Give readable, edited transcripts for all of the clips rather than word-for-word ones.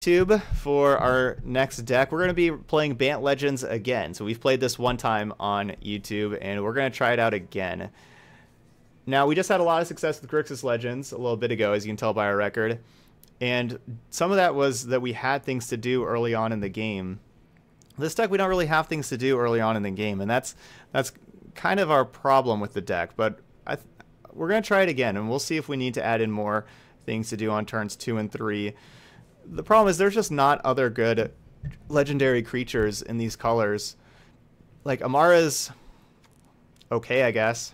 YouTube for our next deck. We're going to be playing Bant Legends again. So we've played this one time on YouTube, and we're going to try it out again. Now, we just had a lot of success with Grixis Legends a little bit ago, as you can tell by our record. And some of that was that we had things to do early on in the game. This deck, we don't really have things to do early on in the game, and that's kind of our problem with the deck. But we're going to try it again, and we'll see if we need to add in more things to do on turns 2 and 3. The problem is there's just not other good legendary creatures in these colors. Like, Amara's okay, I guess.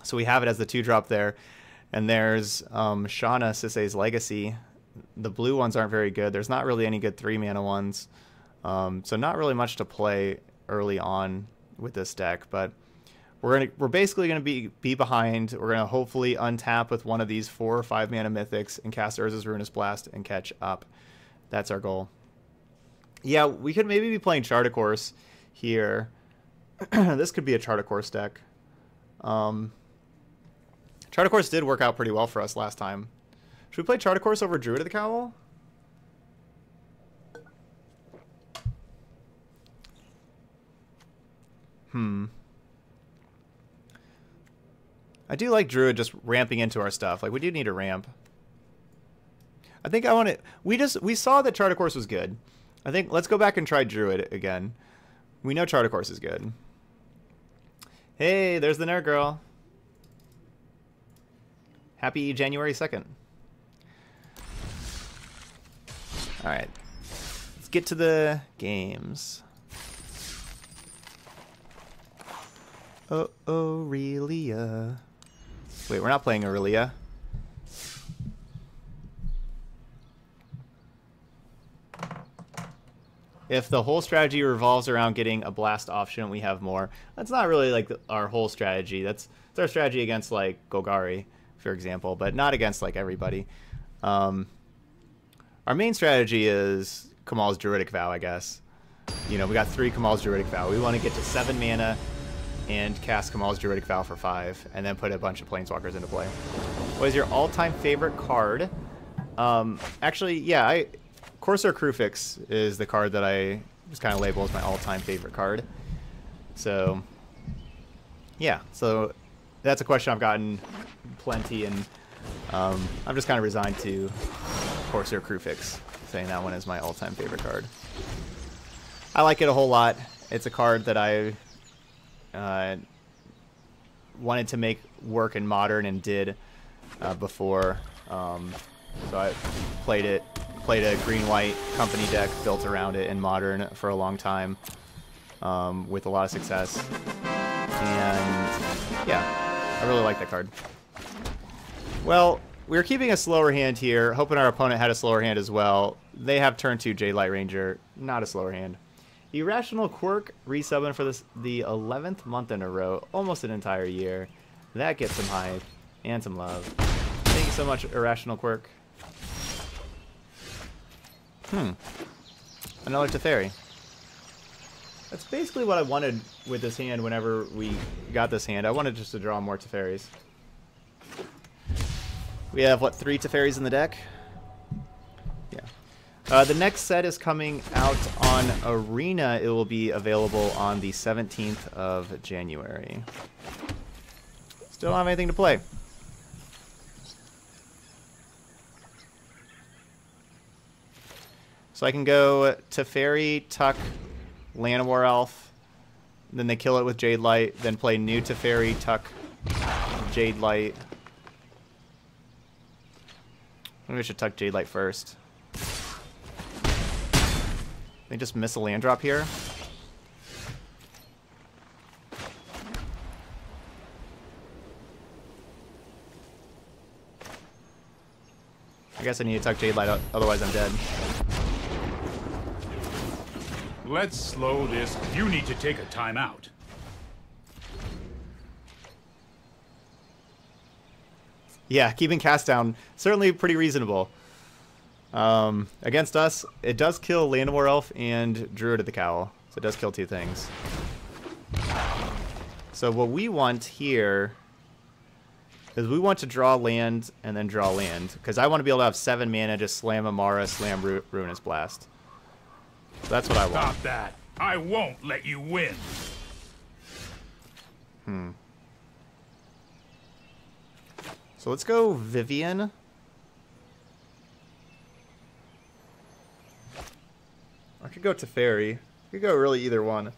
So we have it as the 2-drop there. And there's Shauna Sisei's Legacy. The blue ones aren't very good. There's not really any good 3-mana ones. So not really much to play early on with this deck. But we're basically gonna be behind. We're gonna hopefully untap with one of these 4 or 5 mana mythics and cast Urza's Ruinous Blast and catch up. That's our goal. Yeah, we could maybe be playing Chart a Course here. This could be a Chart a Course deck. Chart a Course did work out pretty well for us last time. Should we play Chart a Course over Druid of the Cowl? I do like Druid just ramping into our stuff. Like, we do need a ramp. I think I want to... We saw that Chart a Course was good. I think let's go back and try Druid again. We know Chart a Course is good. Hey, there's the Nerd Girl. Happy January 2nd. Alright. Let's get to the games. Aurelia. Wait, we're not playing Aurelia. If the whole strategy revolves around getting a blast off, shouldn't we have more? That's not really like our whole strategy. That's our strategy against like Golgari, for example, but not against like everybody. Our main strategy is Kamal's Druidic Vow, I guess. You know, we got 3 Kamal's Druidic Vow. We want to get to 7 mana and cast Kamal's Druidic Vow for 5, and then put a bunch of Planeswalkers into play. What is your all-time favorite card? Actually, yeah, Corsair Crewfix is the card that I just kind of label as my all-time favorite card. So, yeah, so that's a question I've gotten plenty, and I'm just kind of resigned to Corsair Crewfix, saying that one is my all-time favorite card. I like it a whole lot. It's a card that I wanted to make work in Modern and did before. So I played a green-white company deck built around it in Modern for a long time with a lot of success. And yeah, I really like that card. Well, we're keeping a slower hand here, hoping our opponent had a slower hand as well. They have turn 2 Jade Light Ranger, not a slower hand. Irrational Quirk, resubbing for the 11th month in a row, almost an entire year. That gets some hype and some love. Thank you so much, Irrational Quirk. Another Teferi. That's basically what I wanted with this hand whenever we got this hand. I wanted just to draw more Teferis. We have, what, 3 Teferis in the deck? Yeah. The next set is coming out on Arena. It will be available on the 17th of January. Still don't have anything to play. So I can go Teferi, Tuck, Llanowar Elf, then they kill it with Jade Light, then play new Teferi, Tuck, Jade Light. Maybe I should Tuck Jade Light first. They just miss a land drop here. I guess I need to Tuck Jade Light, otherwise I'm dead. Let's slow this. You need to take a timeout. Yeah, keeping cast down, certainly pretty reasonable. Against us, it does kill Llanowar Elf and Druid of the Cowl. So it does kill 2 things. So what we want here is we want to draw land and then draw land. Because I want to be able to have 7 mana, just slam Amara, slam Ruinous Blast. So that's what I want. Stop that. I won't let you win. So let's go Vivian. I could go Teferi. I could go really either one.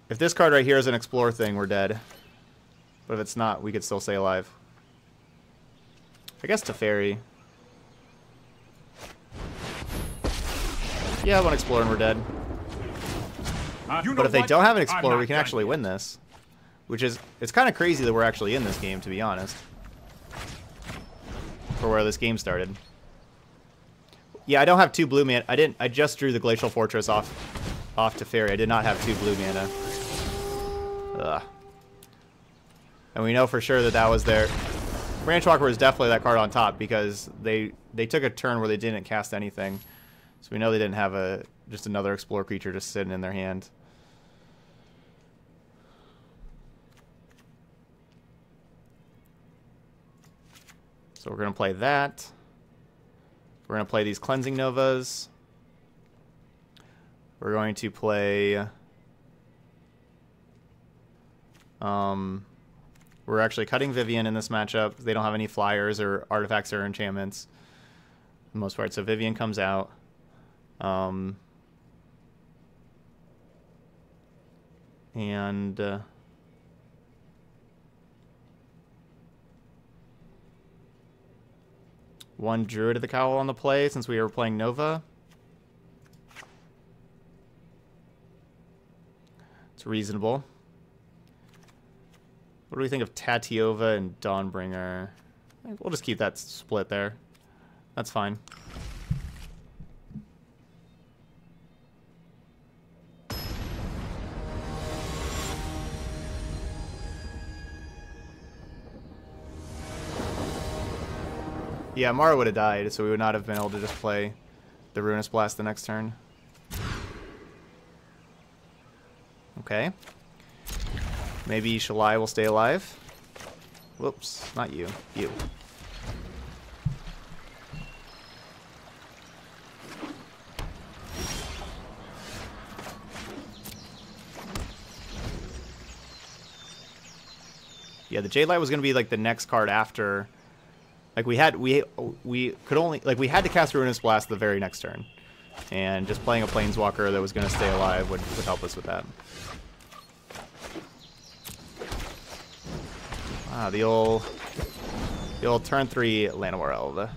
If this card right here is an explore thing, we're dead. But if it's not, we could still stay alive. I guess Teferi. Yeah, one explore and we're dead. But if they don't have an explorer, we can actually win this. Which is, it's kind of crazy that we're actually in this game, to be honest. For where this game started. Yeah, I don't have 2 blue mana. I just drew the Glacial Fortress off Teferi. I did not have 2 blue mana. Ugh. And we know for sure that that was their... Branchwalker is definitely that card on top because they took a turn where they didn't cast anything. So we know they didn't have just another Explore creature just sitting in their hand. So we're going to play that. We're going to play these Cleansing Novas. We're going to play... we're actually cutting Vivian in this matchup. They don't have any flyers or artifacts or enchantments for the most part. So Vivian comes out. One Druid of the Cowl on the play since we were playing Nova. It's reasonable. What do we think of Tatiova and Dawnbringer? We'll just keep that split there. That's fine. Yeah, Mara would have died, so we would not have been able to just play the Ruinous Blast the next turn. Okay. Maybe Shalai will stay alive. Whoops, not you. You. Yeah, the Jade Light was going to be like the next card after. Like we had to cast Ruinous Blast the very next turn. And just playing a Planeswalker that was going to stay alive would help us with that. Ah, the old turn 3 Llanowar Elf.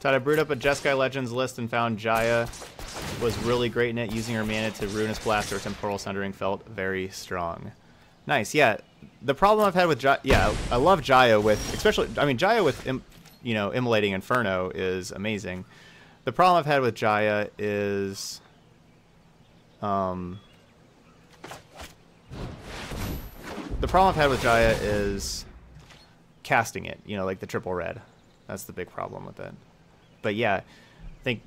Todd, I brewed up a Jeskai Legends list and found Jaya was really great in it. Using her mana to Ruinous Blast or Temporal Sundering felt very strong. Nice, yeah. The problem I've had with Jaya, yeah, I love Jaya with, especially, I mean, Jaya with, Immolating Inferno is amazing. The problem I've had with Jaya is, casting it, like the triple red. That's the big problem with it. But yeah, I think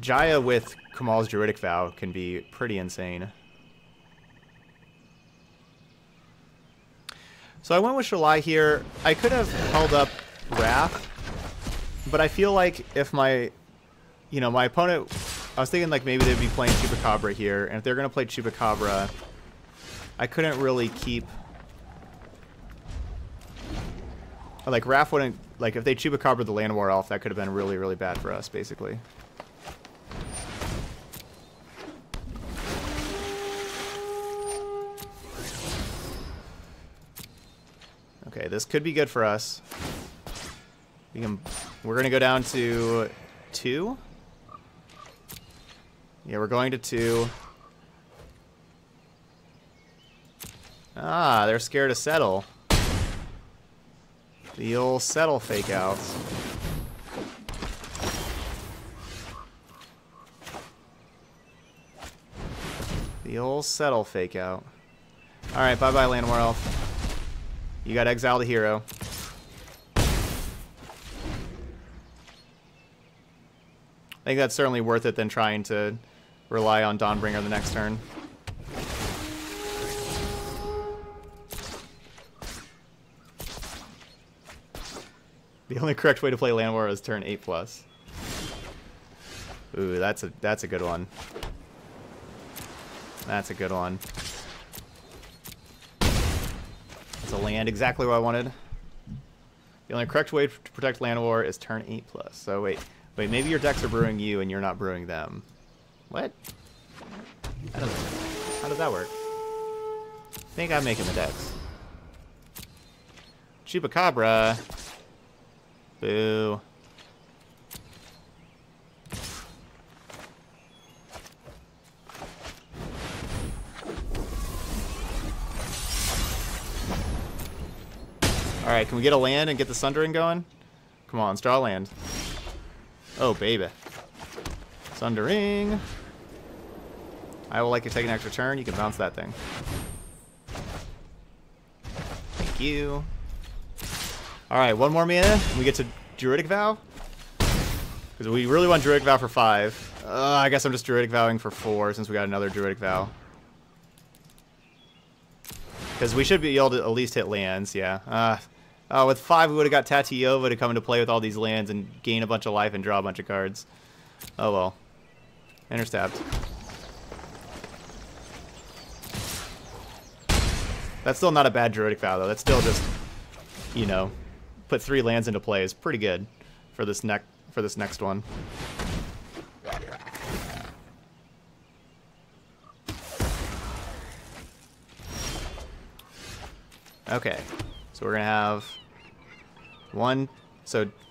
Jaya with Kamal's Druidic Vow can be pretty insane. So I went with Shalai here. I could have held up Wrath, but I feel like if my opponent, I was thinking like maybe they'd be playing Chupacabra here, and if they're going to play Chupacabra, I couldn't really keep, like Wrath wouldn't, like if they Chupacabra the Llanowar Elf, that could have been really, really bad for us, basically. Okay, this could be good for us. We're gonna go down to 2. Yeah, we're going to 2. Ah, they're scared to settle. The old settle fake out. The old settle fake out. Alright, bye-bye, Llanowar Elf. You got exile the hero. I think that's certainly worth it than trying to rely on Dawnbringer the next turn. The only correct way to play Land War is turn 8+. Ooh, that's a good one. That's a good one. It's a land, exactly what I wanted. The only correct way to protect Land War is turn 8+. So wait, maybe your decks are brewing you and you're not brewing them. What? How does that work? I think I'm making the decks. Chupacabra. Boo. Alright, can we get a land and get the Sundering going? Come on, let's draw a land. Oh, baby. Sundering. I will like to take an extra turn. You can bounce that thing. Thank you. Alright, one more mana. We get to Druidic Vow. Because we really want Druidic Vow for 5. I guess I'm just Druidic Vowing for 4 since we got another Druidic Vow. Because we should be able to at least hit lands, yeah. With 5 we would have got Tatiova to come into play with all these lands and gain a bunch of life and draw a bunch of cards. Oh well. Interstabbed. That's still not a bad Druidic Vow though. That's still just, you know, put 3 lands into play is pretty good for this next one. Okay, so we're gonna have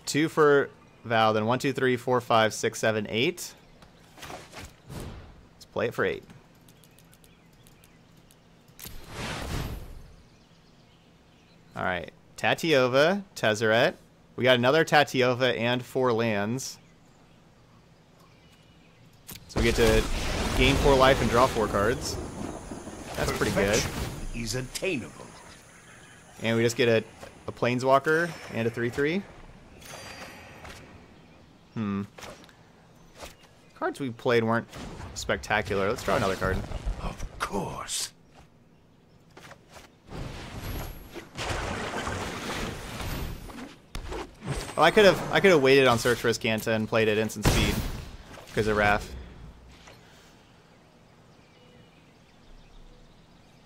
2 for Vow, then 1, 2, 3, 4, 5, 6, 7, 8. Let's play it for 8. All right, Tatiova, Tezzeret. We got another Tatiova and 4 lands. So we get to gain 4 life and draw 4 cards. That's pretty good. Is attainable. And we just get a Planeswalker and a 3/3. Cards we played weren't spectacular. Let's draw another card. Of course. Oh, I could have waited on Search for Iskanta and played at instant speed because of Wrath.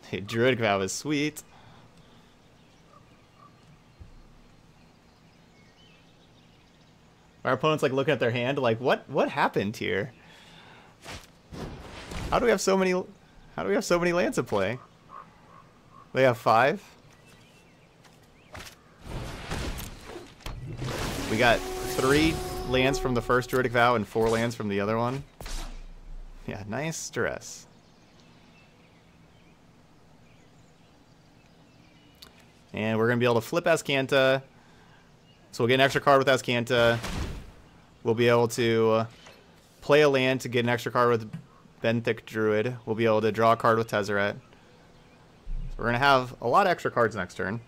Hey, Druidic Vow is sweet. Our opponent's like looking at their hand like, what happened here? How do we have so many lands to play? They have 5. We got 3 lands from the first Druidic Vow and 4 lands from the other one. Yeah, nice stress. And we're gonna be able to flip Azcanta. So we'll get an extra card with Azcanta. We'll be able to play a land to get an extra card with Benthic Druid. We'll be able to draw a card with Tezzeret. So we're going to have a lot of extra cards next turn.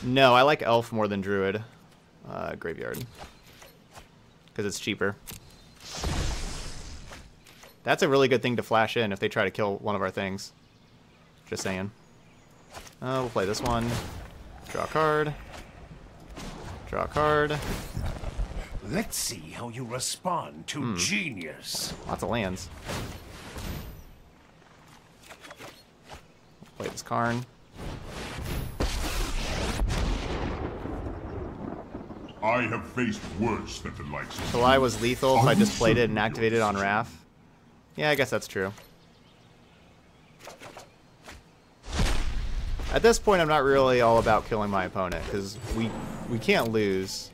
No, I like Elf more than Druid. Graveyard. Because it's cheaper. That's a really good thing to flash in if they try to kill one of our things. Just saying. We'll play this one. Draw a card. Draw a card. Let's see how you respond to genius. Lots of lands. Play this Karn. I have faced worse than the likes of Shalai was lethal if I just played it and activated on Wrath. Yeah, I guess that's true. At this point, I'm not really all about killing my opponent, because we can't lose.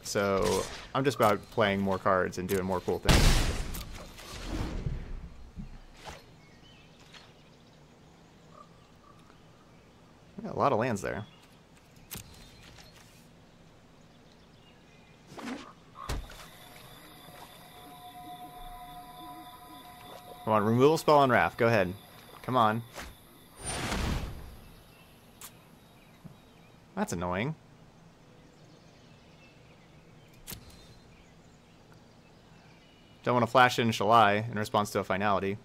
So I'm just about playing more cards and doing more cool things. We got a lot of lands there. Come on, removal spell on Wrath. Go ahead. Come on. That's annoying. Don't want to flash in Shalai in response to a finality.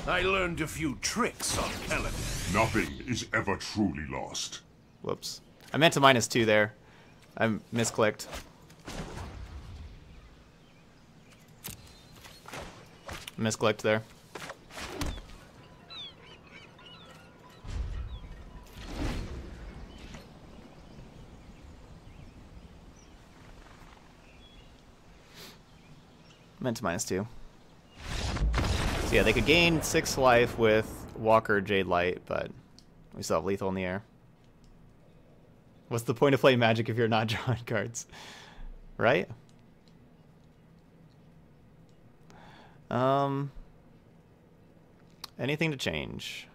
I learned a few tricks on Caliban. Nothing is ever truly lost. Whoops. I meant to -2 there. I misclicked. Misclicked there. Meant to -2. So yeah, they could gain 6 life with Walker Jade Light, but we still have lethal in the air. What's the point of playing Magic if you're not drawing cards? Right? Anything to change?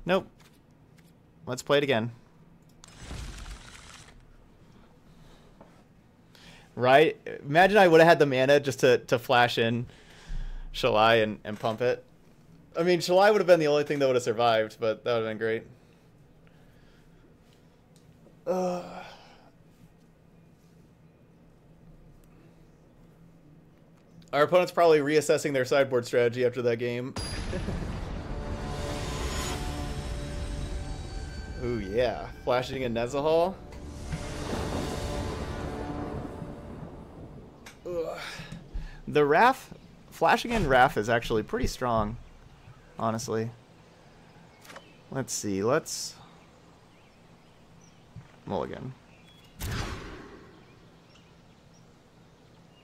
Nope. Let's play it again. Right? Imagine I would have had the mana just to flash in Shalai and pump it. I mean, Shalai would have been the only thing that would have survived, but that would have been great. Our opponent's probably reassessing their sideboard strategy after that game. Ooh, yeah. Flashing in Nezahal. The Wrath, flashing in Wrath is actually pretty strong, honestly. Let's see, let's... Mulligan.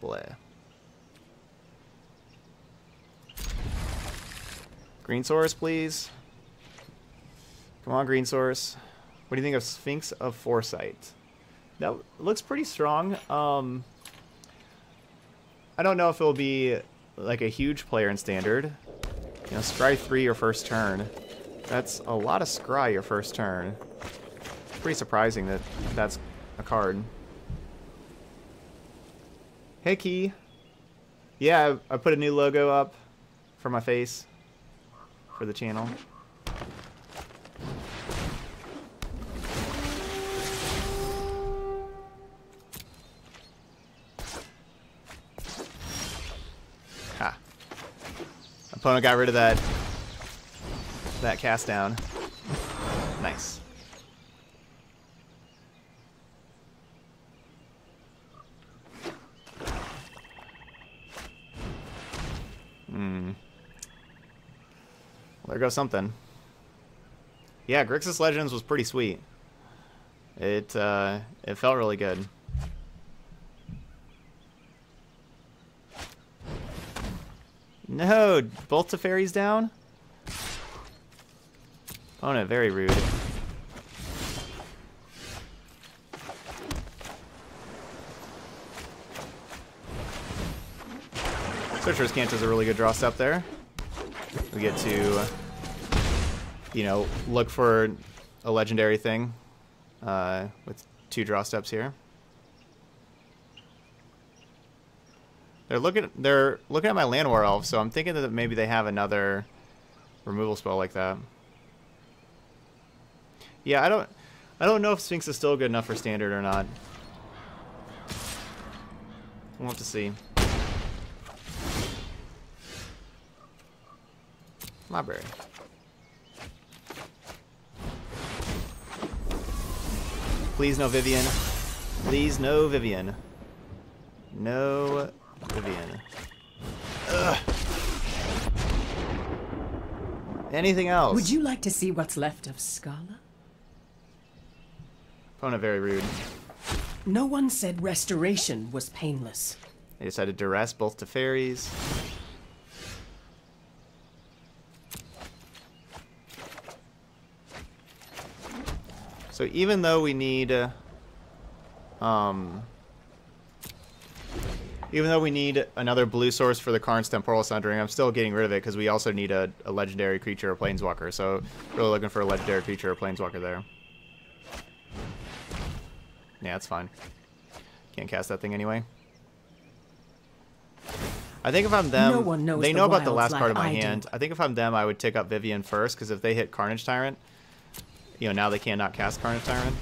Bleh. Green Source, please. Come on, Green Source. What do you think of Sphinx of Foresight? That looks pretty strong. I don't know if it'll be like a huge player in Standard. You know, scry 3 your first turn. That's a lot of scry your first turn. Pretty surprising that that's a card. Hey, Key. Yeah, I put a new logo up for my face for the channel. Ha. Opponent got rid of that cast down. Nice. There goes something. Yeah, Grixis Legends was pretty sweet. It felt really good. No, both Teferis down? Opponent, very rude. Searcher's Cant is a really good draw step there. We get to, you know, look for a legendary thing with 2 draw steps here. They're looking at my Land War Elf, so I'm thinking that maybe they have another removal spell like that. Yeah, I don't know if Sphinx is still good enough for Standard or not. We'll have to see. Library. Please no Vivian. Please no Vivian. No Vivian. Ugh. Anything else? Would you like to see what's left of Scala? Opponent very rude. No one said restoration was painless. They decided to duress both Teferis. So even though we need Even though we need another blue source for the Karn's Temporal Sundering, I'm still getting rid of it because we also need a legendary creature or planeswalker. So really looking for a legendary creature or planeswalker there. Yeah, it's fine. Can't cast that thing anyway. I think if I'm them, No one knows they the know about the wilds last card of like my I do. hand. I think if I'm them, I would tick up Vivian first, because if they hit Carnage Tyrant, you know, now they cannot cast Carnage Tyrant.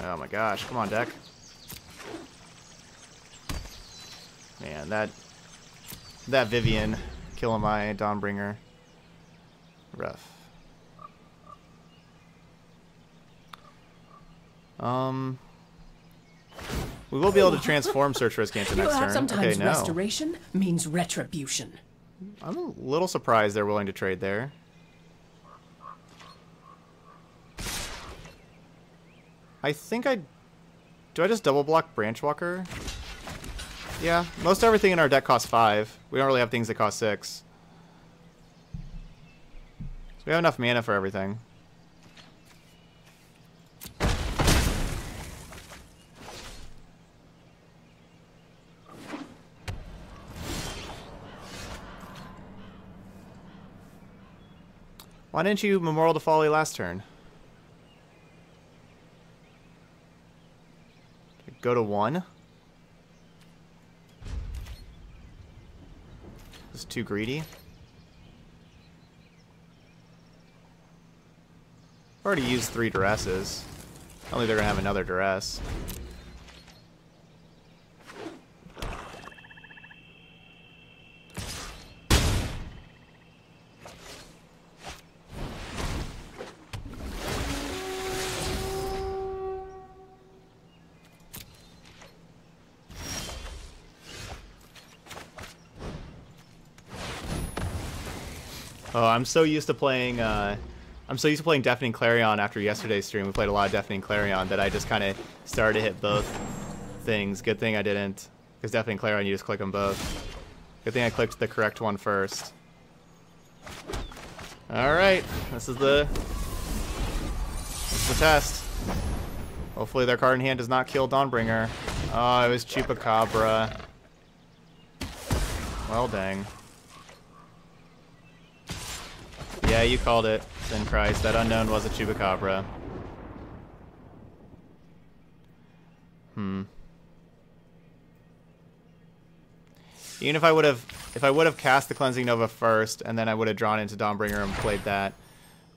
Oh my gosh, come on, deck. Man, that Vivian killing my Dawnbringer. Rough. We will be able to transform Search Risk Cancer You next have turn. sometimes Okay, no. restoration means retribution. I'm a little surprised they're willing to trade there. I think do I just double block Branchwalker? Yeah, most everything in our deck costs 5. We don't really have things that cost 6. So we have enough mana for everything. Why didn't you Memorial to Folly last turn? Go to 1. It's too greedy. I've already used 3 Duresses. I don't think they're gonna have another Duress. Oh, I'm so used to playing Deafening Clarion after yesterday's stream. We played a lot of Deafening Clarion that I just kind of started to hit both things. Good thing I didn't, because Deafening Clarion, you just click them both. Good thing I clicked the correct one first. Alright, this is the test. Hopefully their card in hand does not kill Dawnbringer. Oh, it was Chupacabra. Well, dang. Yeah, you called it, Sin Christ. That unknown was a Chupacabra. Even if I would have cast the Cleansing Nova first, and then I would have drawn into Dawnbringer and played that,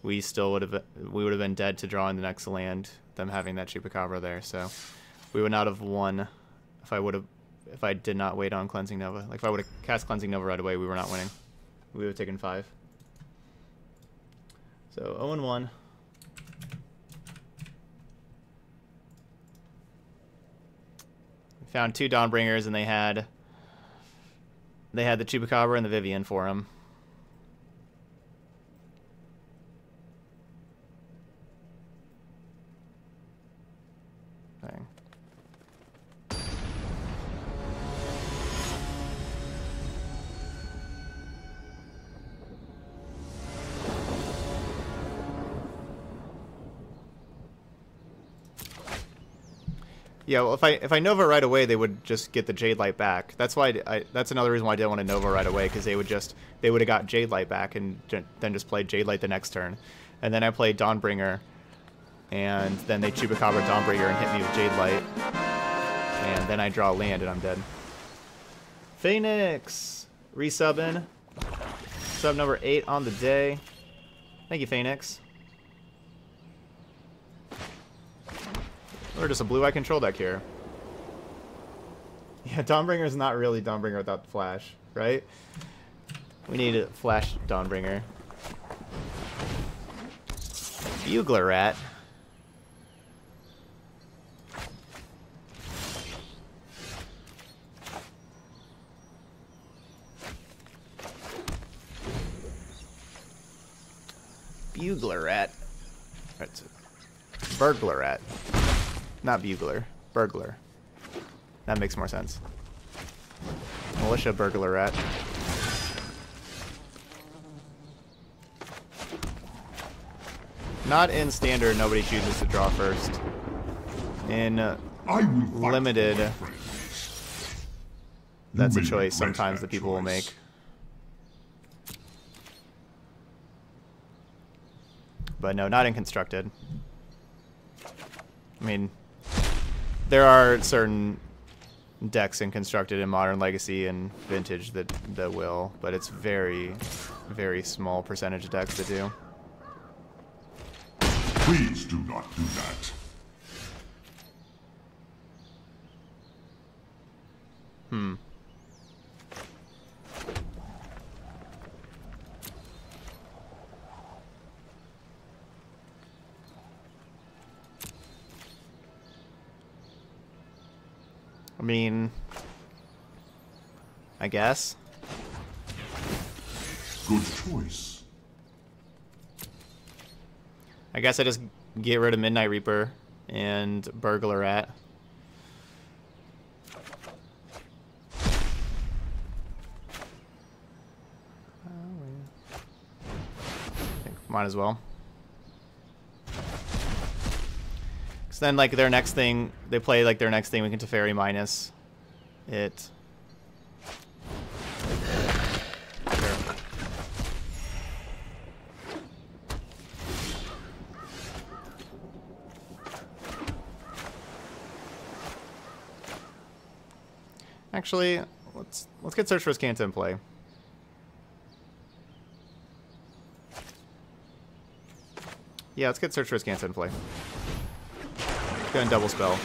we would have been dead to draw in the next land, them having that Chupacabra there. So we would not have won if I did not wait on Cleansing Nova. Like if I would have cast Cleansing Nova right away, we were not winning. We would have taken 5. So 0-1. Found 2 Dawnbringers, and they had the Chupacabra and the Vivian for him. Dang. Yeah, well, if I Nova right away, they would just get the Jade Light back. That's why that's another reason why I didn't want to Nova right away, because they would have got Jade Light back and then just played Jade Light the next turn, and then I played Dawnbringer, and then they Chupacabra Dawnbringer and hit me with Jade Light, and then I draw land and I'm dead. Phoenix resubbing, sub number 8 on the day. Thank you, Phoenix. Or just a blue-eye control deck here. Yeah, Dawnbringer is not really Dawnbringer without the flash, right? We need a flash Dawnbringer. Bugler Rat. Bugler Rat. That's a Burglar Rat. Not bugler. Burglar. That makes more sense. Militia burglar rat. Not in standard, nobody chooses to draw first. In limited, that's a choice sometimes that people will make. But no, not in constructed. I mean, there are certain decks in constructed in Modern, Legacy, and Vintage that will, but it's very, very small percentage of decks that do. Please do not do that. I mean, I guess. Good choice. I guess I just get rid of Midnight Reaper and Burglar Rat. I think might as well. Because then, like, their next thing, they play, like, their next thing, we can Teferi minus it. Sure. Actually, let's get Search for Azcanta in play. Yeah, let's get Search for Azcanta in play. Go ahead and double spell.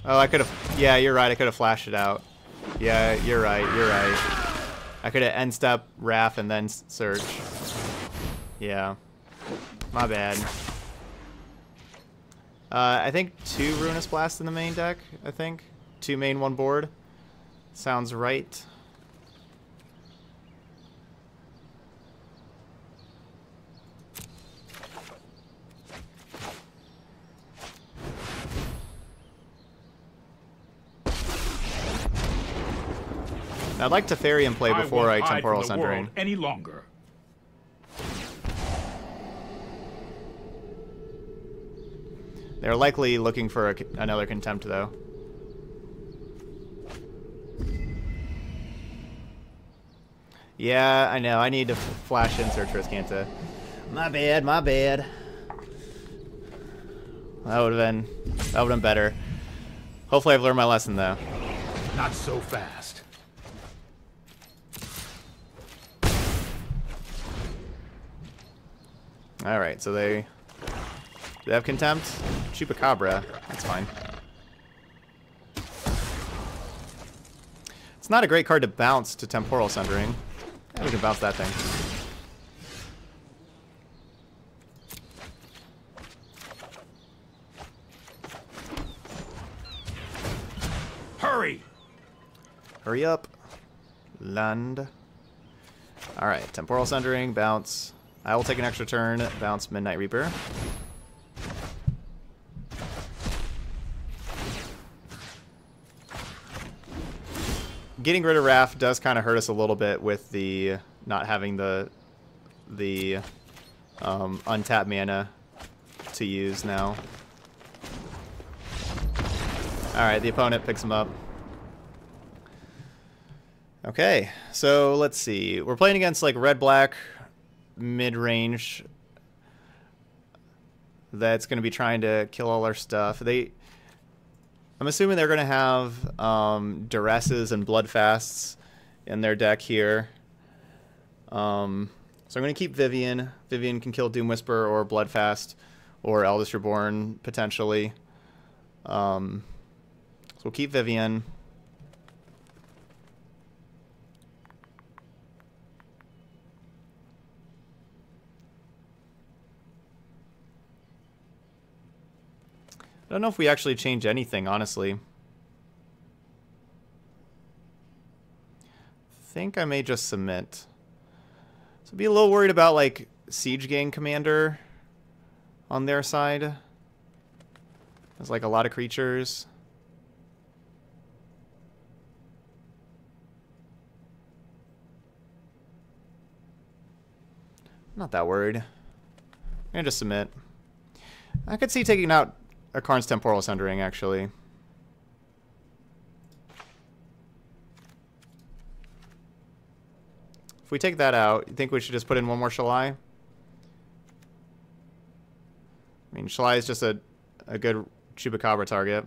Oh, I could have. Yeah, you're right. I could have flashed it out. Yeah, you're right. You're right. I could have end step Wrath and then search. Yeah, my bad. I think 2 Ruinous Blast in the main deck. I think 2 main, 1 board. Sounds right. I'd like Teferi in play before I Temporal Sundering. Any longer. They're likely looking for another Contempt, though. Yeah, I know. I need to flash in Search for Azcanta. My bad, my bad. That would have been better. Hopefully I've learned my lesson, though. Not so fast. Alright, so they have Contempt? Chupacabra. That's fine. It's not a great card to bounce to Temporal Sundering. Yeah, we can bounce that thing. Hurry! Hurry up. Land. Alright, Temporal Sundering, bounce. I will take an extra turn, bounce Midnight Reaper. Getting rid of Wrath does kind of hurt us a little bit with the not having the untapped mana to use now. Alright, the opponent picks him up. Okay, so let's see. We're playing against like red-black mid-range that's going to be trying to kill all our stuff. I'm assuming they're going to have Duresses and Bloodfasts in their deck here. So I'm going to keep Vivian. Vivian can kill Doom Whisper or Bloodfast or Eldest Reborn potentially. So we'll keep Vivian. I don't know if we actually change anything, honestly. I think I may just submit. So be a little worried about, like, Siege Gang Commander on their side. There's like a lot of creatures. Not that worried. I'm gonna just submit. I could see taking out a Karn's Temporal Sundering, actually. If we take that out, you think we should just put in one more Shalai? I mean, Shalai is just a good Chupacabra target.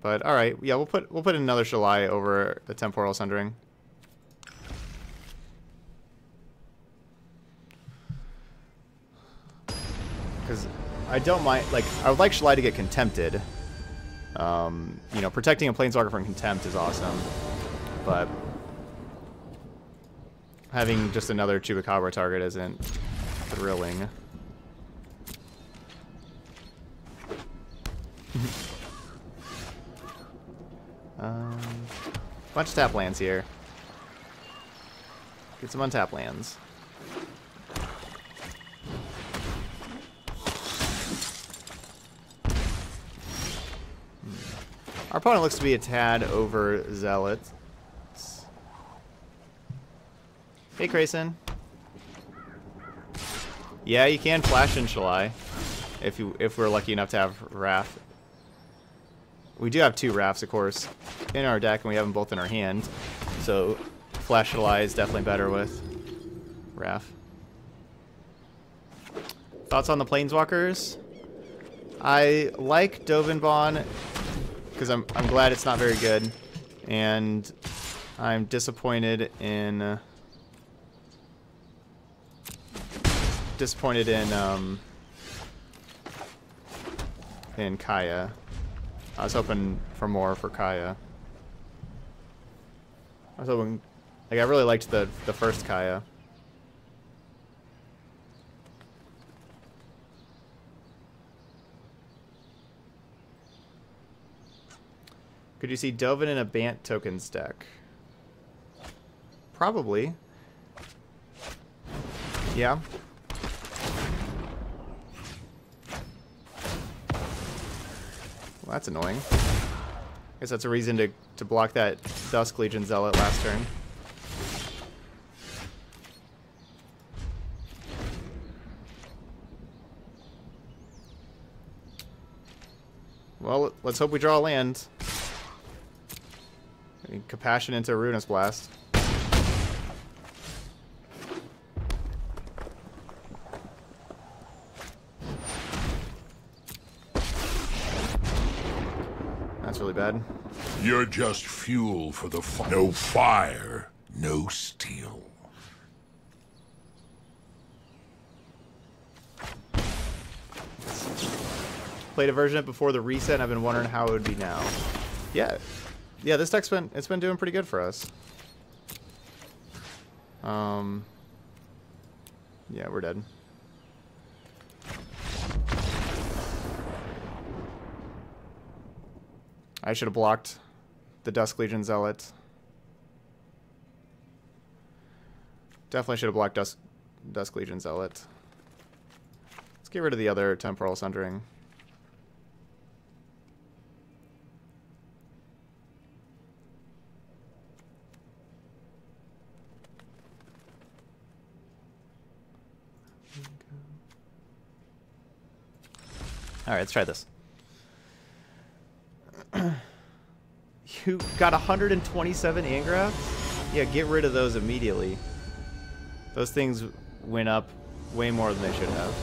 But alright, yeah, we'll put in another Shalai over the Temporal Sundering. Because I don't mind, like, I would like Shalai to get Contempted. You know, protecting a Planeswalker from Contempt is awesome. But having just another Chupacabra target isn't thrilling. Bunch of tap lands here. Get some untap lands. Our opponent looks to be a tad over Zealot. Hey, Grayson. Yeah, you can flash in Shalai if we're lucky enough to have Wrath. We do have two Wraths, of course, in our deck, and we have them both in our hand. So Flash Shalai is definitely better with Wrath. Thoughts on the Planeswalkers? I like Dovinbon because I'm glad it's not very good, and I'm disappointed in Kaya. I was hoping for more for Kaya. I was hoping, like, I really liked the first Kaya. Could you see Dovin in a Bant tokens deck? Probably. Yeah. Well, that's annoying. I guess that's a reason to block that Dusk Legion Zealot last turn. Well, let's hope we draw a land. Compassion into Ruinous Blast. That's really bad. You're just fuel for the fire. No fire, no steel. Played a version of it before the reset, and I've been wondering how it would be now. Yeah, this deck's been doing pretty good for us. Yeah, we're dead. I should have blocked the Dusk Legion Zealot. Definitely should have blocked Dusk Legion Zealot. Let's get rid of the other Temporal Sundering. Alright, let's try this. You got 127 Angraths? Yeah, get rid of those immediately. Those things went up way more than they should have.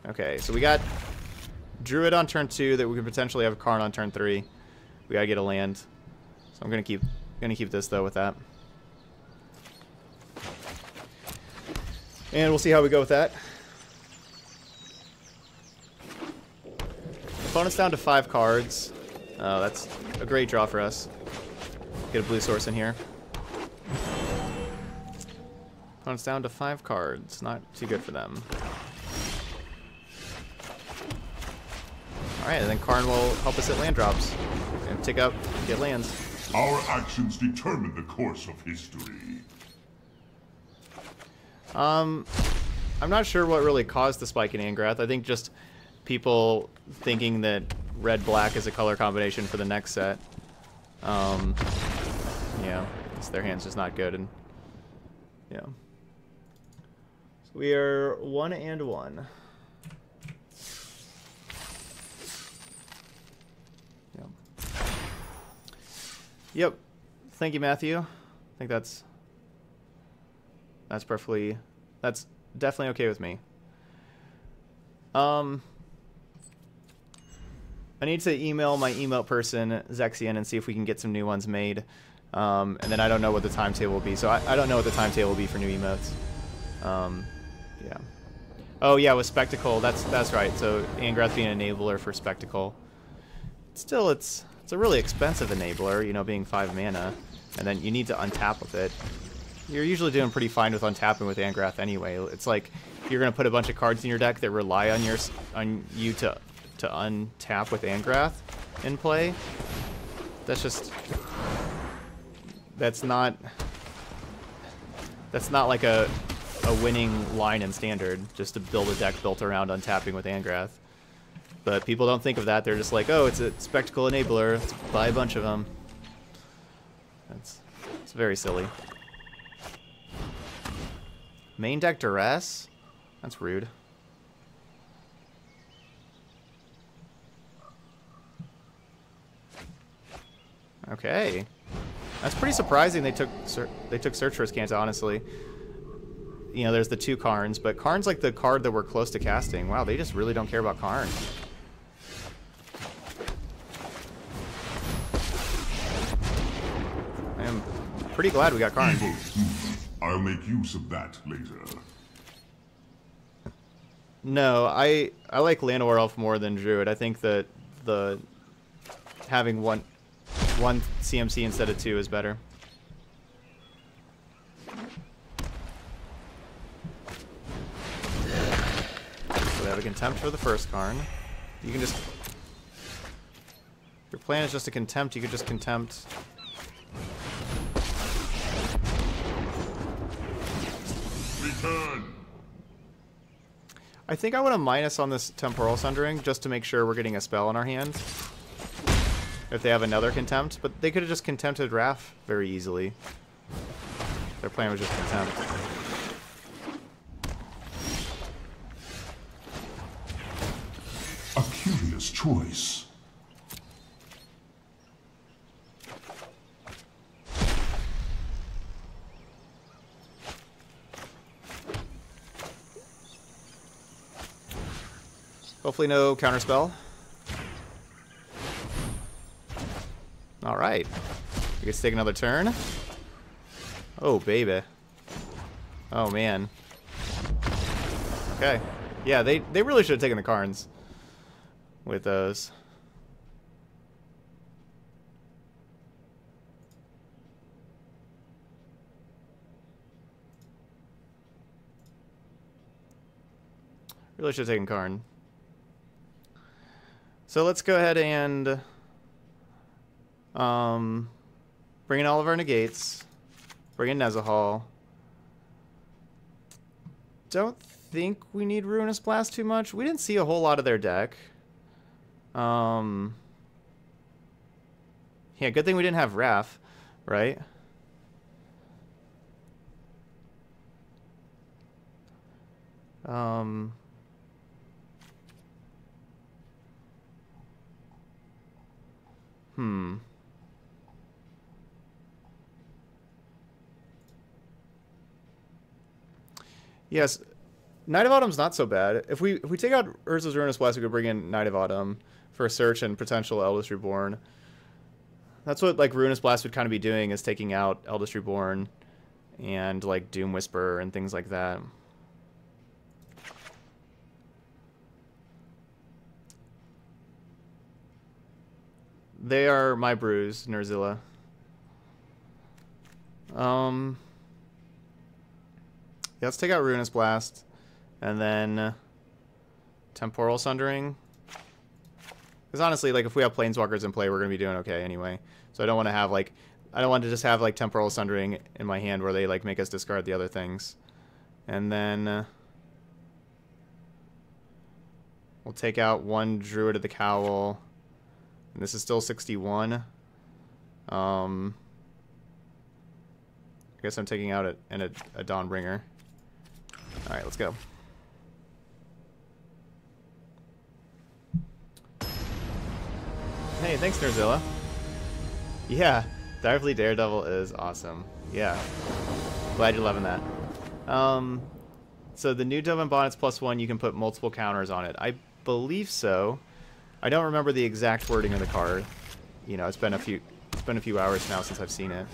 Okay, so we got Druid on turn 2 that we could potentially have a Karn on turn 3. We gotta get a land. So I'm gonna keep this though with that. And we'll see how we go with that. Opponent's down to 5 cards. Oh, that's a great draw for us. Get a blue source in here. Opponent's down to 5 cards. Not too good for them. Alright, and then Karn will help us hit land drops. And tick up, get lands. Our actions determine the course of history. I'm not sure what really caused the spike in Angrath. I think just people thinking that red-black is a color combination for the next set. Yeah, it's their hand's just not good, and yeah. So we are 1-1. Yep. Yep. Thank you, Matthew. I think that's perfectly. That's definitely okay with me. I need to email my emote person, Zexian, and see if we can get some new ones made. And then I don't know what the timetable will be. So I don't know what the timetable will be for new emotes. Yeah. Oh, yeah, with Spectacle. That's right. So Angrath being an enabler for Spectacle. Still, it's a really expensive enabler, you know, being 5 mana. And then you need to untap with it. You're usually doing pretty fine with untapping with Angrath anyway. It's like you're going to put a bunch of cards in your deck that rely on you to untap with Angrath in play. That's not like a winning line in Standard, just to build a deck built around untapping with Angrath. But people don't think of that. They're just like, oh, it's a Spectacle enabler, let's buy a bunch of them. It's very silly. Main deck Duress? That's rude. Okay. That's pretty surprising they took Search for Scanta, honestly. You know, there's the 2 Karns, but Karn's like the card that we're close to casting. Wow, they just really don't care about Karn. I am pretty glad we got Karn. I'll make use of that later. No, I like Llanowar Elf more than Druid. I think that the having one CMC instead of 2 is better. So they have a Contempt for the first Karn. You can just... If your plan is just a Contempt, you could just Contempt. Return. I think I want to minus on this Temporal Sundering just to make sure we're getting a spell in our hand. If they have another Contempt, but they could have just Contempted Wrath very easily. Their plan was just Contempt. A curious choice. Hopefully no counterspell. Alright. I guess take another turn. Oh, baby. Oh, man. Okay. Yeah, they really should have taken the Karns with those. Really should have taken Karn. So let's go ahead and bring in all of our negates. Bring in Nezahal. Don't think we need Ruinous Blast too much. We didn't see a whole lot of their deck. Yeah, good thing we didn't have Wrath, right? Yes, Knight of Autumn's not so bad. If we take out Urza's Ruinous Blast, we could bring in Knight of Autumn for search and potential Eldest Reborn. That's what like Ruinous Blast would kind of be doing, is taking out Eldest Reborn and like Doom Whisperer and things like that. They are my brews, Nerzilla. Yeah, let's take out Ruinous Blast, and then Temporal Sundering. Because honestly, like, if we have Planeswalkers in play, we're going to be doing okay anyway. So I don't want to have, like... I don't want to just have, like, Temporal Sundering in my hand where they, like, make us discard the other things. And then... we'll take out one Druid of the Cowl. And this is still 61. I guess I'm taking out a Dawnbringer. Alright, let's go. Hey, thanks, Nerzilla. Yeah, Direfleet Daredevil is awesome. Yeah. Glad you're loving that. So the new Dove and Bonnet's +1, you can put multiple counters on it. I believe so. I don't remember the exact wording of the card. You know, it's been a few hours now since I've seen it.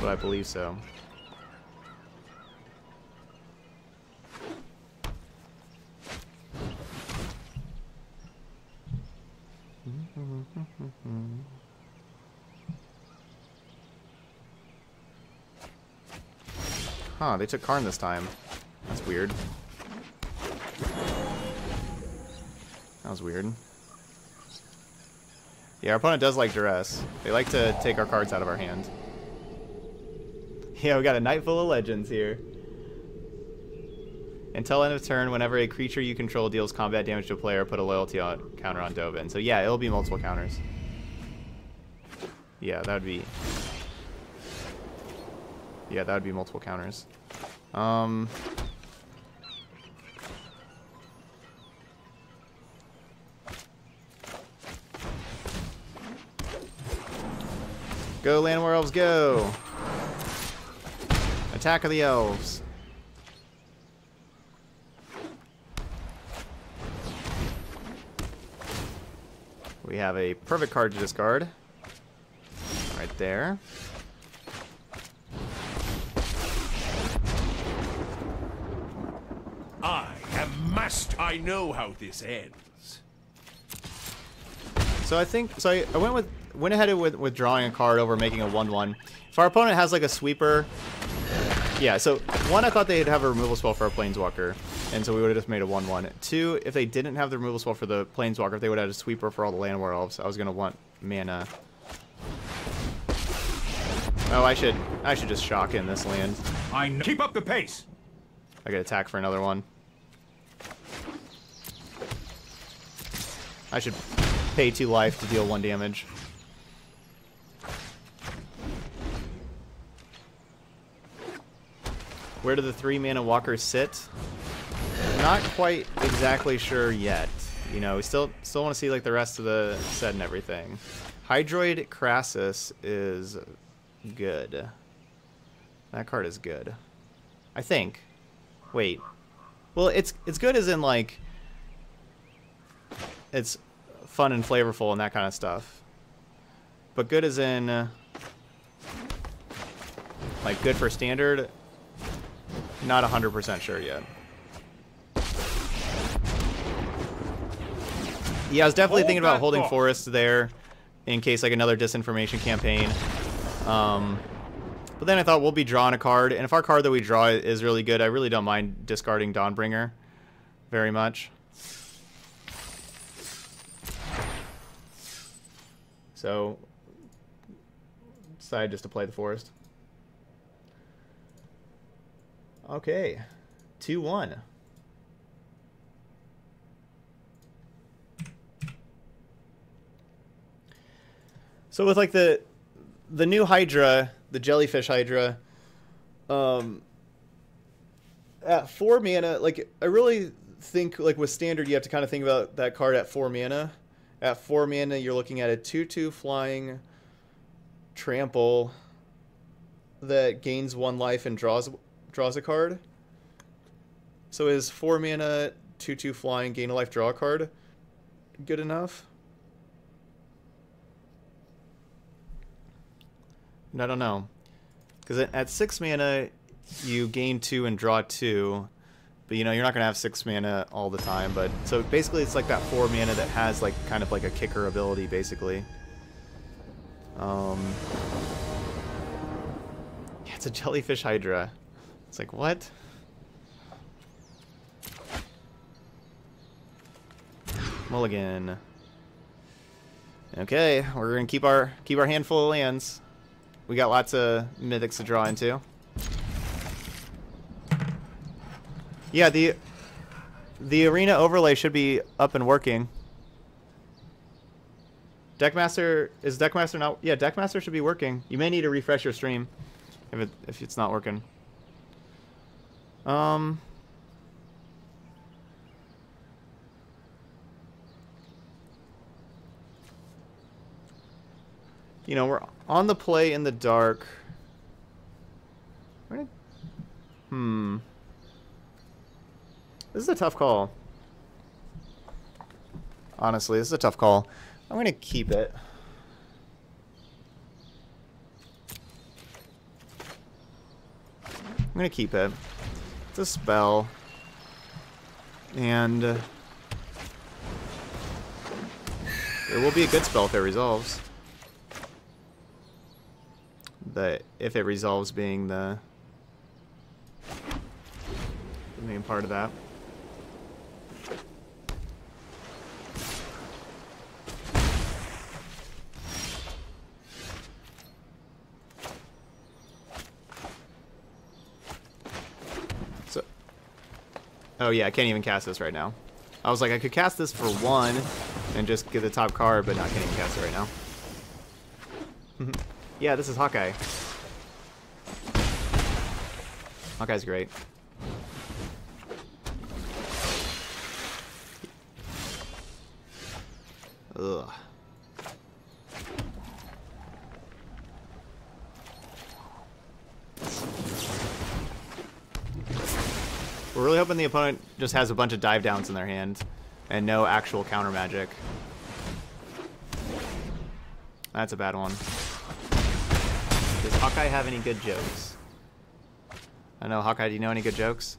But I believe so. Huh, they took Karn this time. That's weird. That was weird. Yeah, our opponent does like duress. They like to take our cards out of our hand. Yeah, we got a night full of legends here. Until end of turn, whenever a creature you control deals combat damage to a player, put a loyalty counter on Dovin. So yeah, it'll be multiple counters. Yeah, that would be... yeah, that would be multiple counters. Go, Llanowar Elves, go! Attack of the Elves. We have a perfect card to discard. Right there. I am master. I know how this ends. So I think I went ahead with drawing a card over making a 1/1. If our opponent has like a sweeper, yeah. So one, I thought they'd have a removal spell for a Planeswalker, and so we would have just made a 1/1. Two, if they didn't have the removal spell for the Planeswalker, if they would have had a sweeper for all the Llanowar Elves, I was gonna want mana. Oh, I should just shock in this land. Keep up the pace. I could attack for another one. I should pay 2 life to deal 1 damage. Where do the 3 mana walkers sit? Not quite exactly sure yet. You know, we still want to see like the rest of the set and everything. Hydroid Crassus is good. That card is good. I think. Wait. Well, it's good as in like it's fun and flavorful and that kind of stuff. But good as in like good for standard. Not 100% sure yet. Yeah, I was definitely thinking about holding forests there in case like another disinformation campaign. But then I thought we'll be drawing a card, and if our card that we draw is really good, I really don't mind discarding Dawnbringer very much. So, decided just to play the forest. Okay, 2-1. So with like the new Hydra, the Jellyfish Hydra, at 4 mana, like I really think like with standard you have to kind of think about that card at 4 mana. At 4 mana you're looking at a 2/2 flying trample that gains 1 life and draws a card. So is 4 mana 2/2 flying gain a life draw a card good enough? I don't know, because at 6 mana you gain 2 and draw 2, but you know you're not gonna have 6 mana all the time. But so basically it's like that 4 mana that has like kind of like a kicker ability basically. Yeah, it's a Jellyfish Hydra. It's like what? Mulligan. Okay, we're gonna keep our handful of lands. We got lots of mythics to draw into. Yeah, the arena overlay should be up and working. Deckmaster, is Deckmaster not? Yeah, Deckmaster should be working. You may need to refresh your stream if it's not working. You know, we're on the play in the dark. This is a tough call. Honestly, this is a tough call. I'm gonna keep it. I'm gonna keep it. It's a spell. And it will be a good spell if it resolves. But if it resolves being the main part of that. So, oh yeah, I can't even cast this right now. I was like, I could cast this for 1 and just get the top card, but no, I can't even cast it right now. Yeah, this is Hawkeye. Hawkeye's great. Ugh. We're really hoping the opponent just has a bunch of dive downs in their hand and no actual counter magic. That's a bad one. Does Hawkeye have any good jokes? I know, Hawkeye, do you know any good jokes?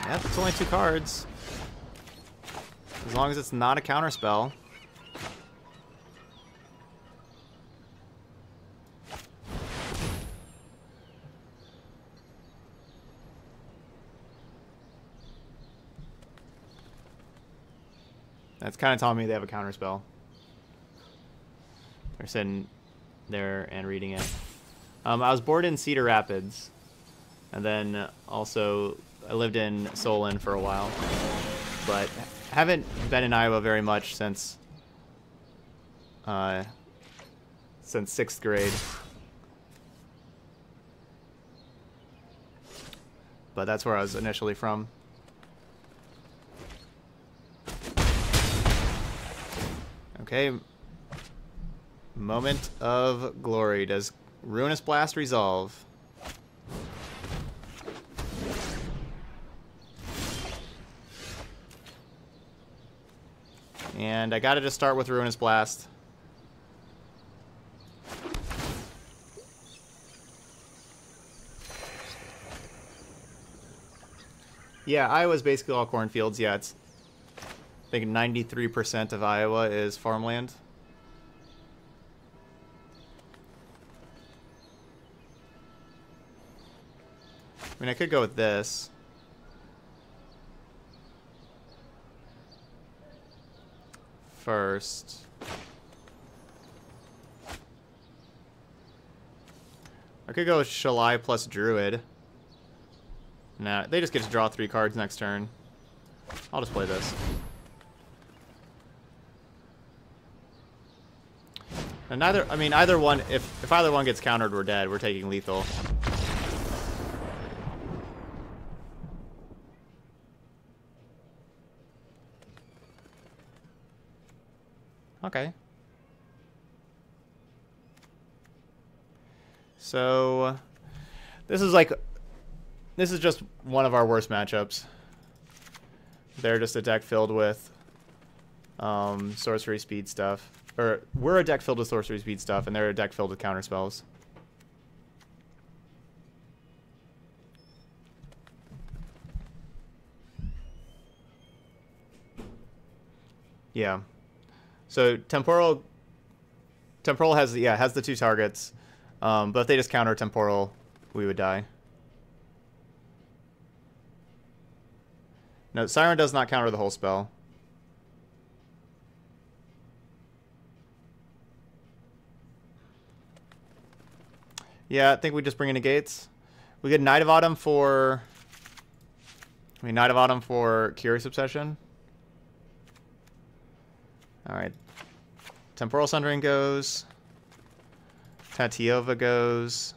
Yep, it's only 2 cards. As long as it's not a counter spell. That's kind of telling me they have a counter spell. They're sitting there and reading it. I was born in Cedar Rapids, and then also I lived in Solon for a while, but haven't been in Iowa very much since 6th grade. But that's where I was initially from. Okay. Moment of glory. Does Ruinous Blast resolve? And I gotta just start with Ruinous Blast. Yeah, Iowa's basically all cornfields. Yeah, it's, I think 93% of Iowa is farmland. I mean, I could go with this. First. I could go with Shalai plus Druid. Nah, they just get to draw 3 cards next turn. I'll just play this. And neither, I mean, either one, if either one gets countered, we're dead. We're taking lethal. Okay. So, this is just one of our worst matchups. They're just a deck filled with sorcery speed stuff. Or, we're a deck filled with sorcery speed stuff, and they're a deck filled with counter spells. Yeah. So temporal has the 2 targets, but if they just counter temporal, we would die. No, Siren does not counter the whole spell. Yeah, I think we just bring in negates. We get Knight of Autumn for... Knight of Autumn for Curious Obsession. Alright. Temporal Sundering goes. Tatiova goes.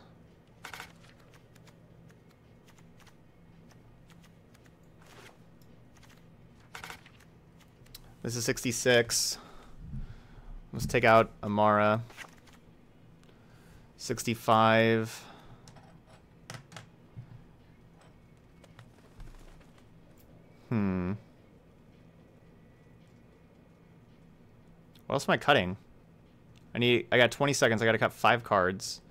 This is 66. Let's take out Amara. 65. What else am I cutting? I got 20 seconds. I gotta cut 5 cards.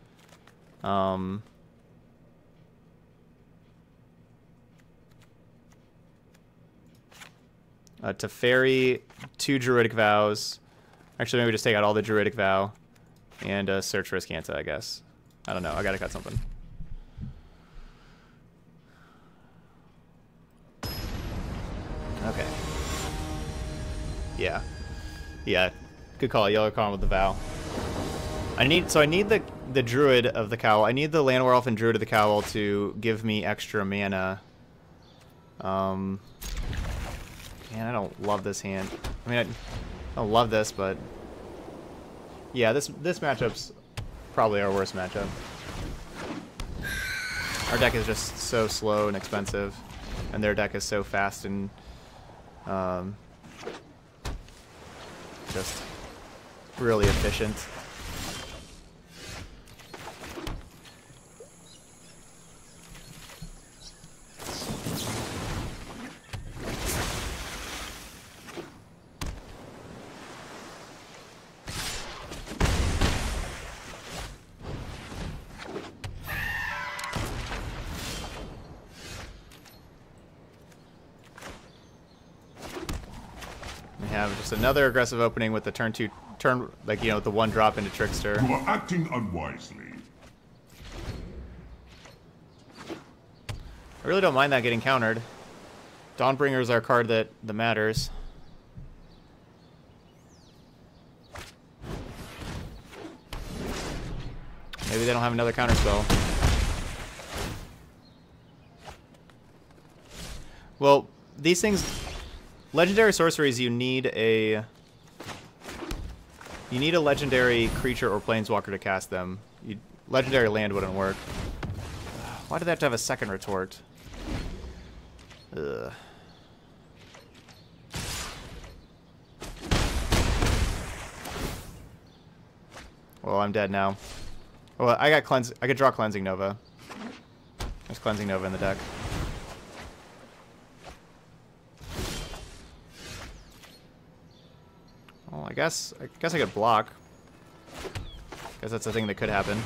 Teferi, 2 Druidic Vows. Actually, maybe just take out all the Druidic Vow. And search for Riscanta, I guess. I don't know. I gotta cut something. Okay. Yeah. Yeah. Good call. Yellow Column with the Vow. I need the Druid of the Cowl. I need the Land Werewolf and Druid of the Cowl to give me extra mana. Man, I don't love this hand. I mean, I don't love this, but yeah, this matchup's probably our worst matchup. Our deck is just so slow and expensive, and their deck is so fast and just really efficient. Just another aggressive opening with the turn like, you know, the 1 drop into Trickster. You are acting unwisely. I really don't mind that getting countered. Dawnbringer is our card that matters. Maybe they don't have another counter spell. Well, these things... Legendary sorceries, you need a legendary creature or planeswalker to cast them. Legendary land wouldn't work. Why did they have to have a second retort? Ugh. Well, I'm dead now. Well, I could draw Cleansing Nova. There's Cleansing Nova in the deck. Well, I guess I could block. Guess that's a thing that could happen.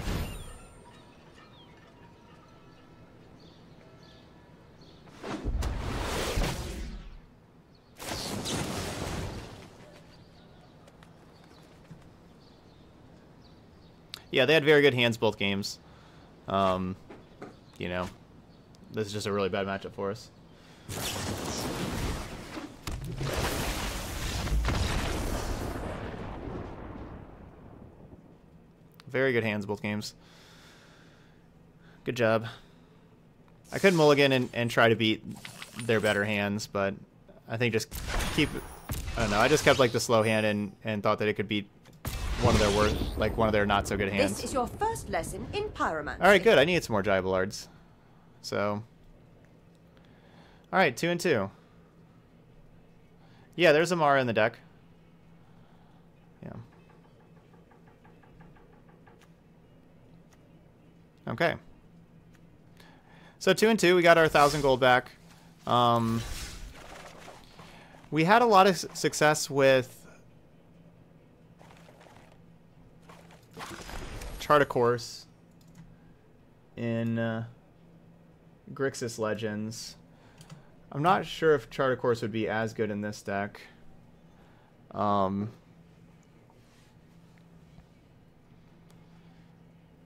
Yeah, they had very good hands both games. You know, this is just a really bad matchup for us. Very good hands both games. Good job. I could mulligan and try to beat their better hands, but I think just keep... I don't know. I just kept like the slow hand and thought that it could beat one of their not so good hands. This is your first lesson in pyromancy. All right, good. I needed some more Gibalards. So, all right, 2 and 2. Yeah, there's Amara in the deck. Yeah. Okay. So 2 and 2, we got our 1,000 gold back. We had a lot of success with Chart a Course in Grixis Legends. I'm not sure if Chart a Course would be as good in this deck.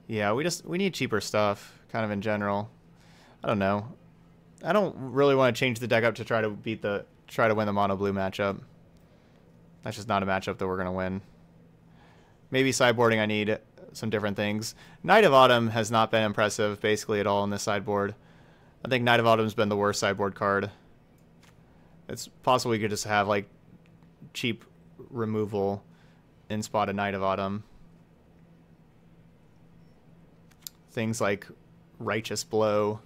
Yeah, we need cheaper stuff, kind of in general. I don't know. I don't really want to change the deck up to try to win the mono blue matchup. That's just not a matchup that we're gonna win. Maybe sideboarding I need some different things. Knight of Autumn has not been impressive basically at all in this sideboard. I think Knight of Autumn's been the worst sideboard card. It's possible we could just have like cheap removal in spot of Knight of Autumn. Things like Righteous Blow.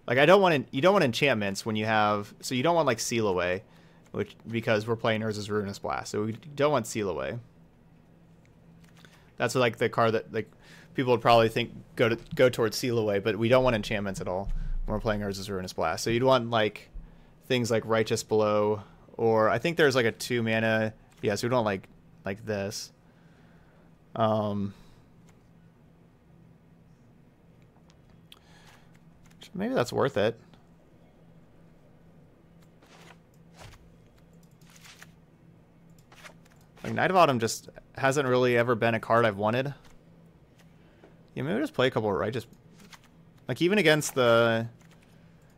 Like you don't want enchantments when you have, so you don't want like Seal Away, which because we're playing Urza's Ruinous Blast, so we don't want Seal Away. That's like the card that like people would probably think go towards Seal Away, but we don't want enchantments at all when we're playing Urza's Ruinous Blast. So you'd want like things like Righteous Blow, or I think there's like a 2 mana. Yeah, so we don't like this. Maybe that's worth it. Like Knight of Autumn just hasn't really ever been a card I've wanted. Yeah, maybe just play a couple of Righteous. Like even against the.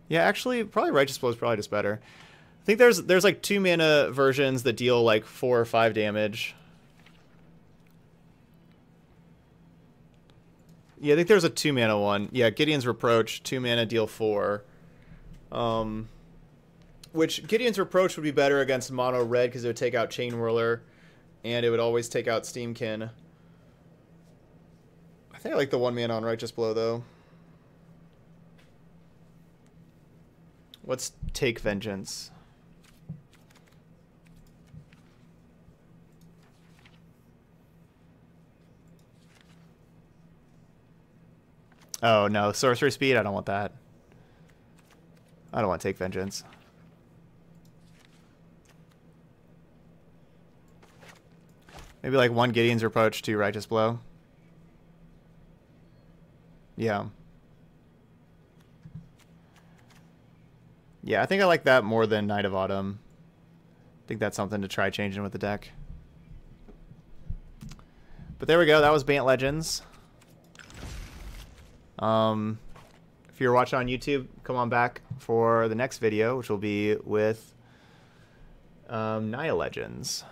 Yeah, actually, probably Righteous Blow is probably just better. I think there's like 2 mana versions that deal like 4 or 5 damage. Yeah, I think there's a 2 mana one. Yeah, Gideon's Reproach, 2 mana, deal 4. Which Gideon's Reproach would be better against mono red because it would take out Chain Whirler, and it would always take out Steamkin. I think I like the 1 mana on Righteous Blow though. Let's take Vengeance. Oh no, Sorcery Speed, I don't want that. I don't want to take Vengeance. Maybe like 1 Gideon's Reproach, 2 Righteous Blow. Yeah. Yeah, I think I like that more than Knight of Autumn. I think that's something to try changing with the deck. But there we go, that was Bant Legends. If you're watching on YouTube, come on back for the next video, which will be with Naya Legends.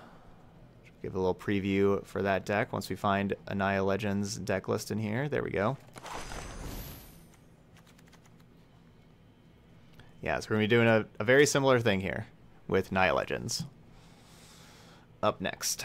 Give a little preview for that deck once we find a Naya Legends deck list in here. There we go. Yeah, so we're going to be doing a very similar thing here with Naya Legends. Up next.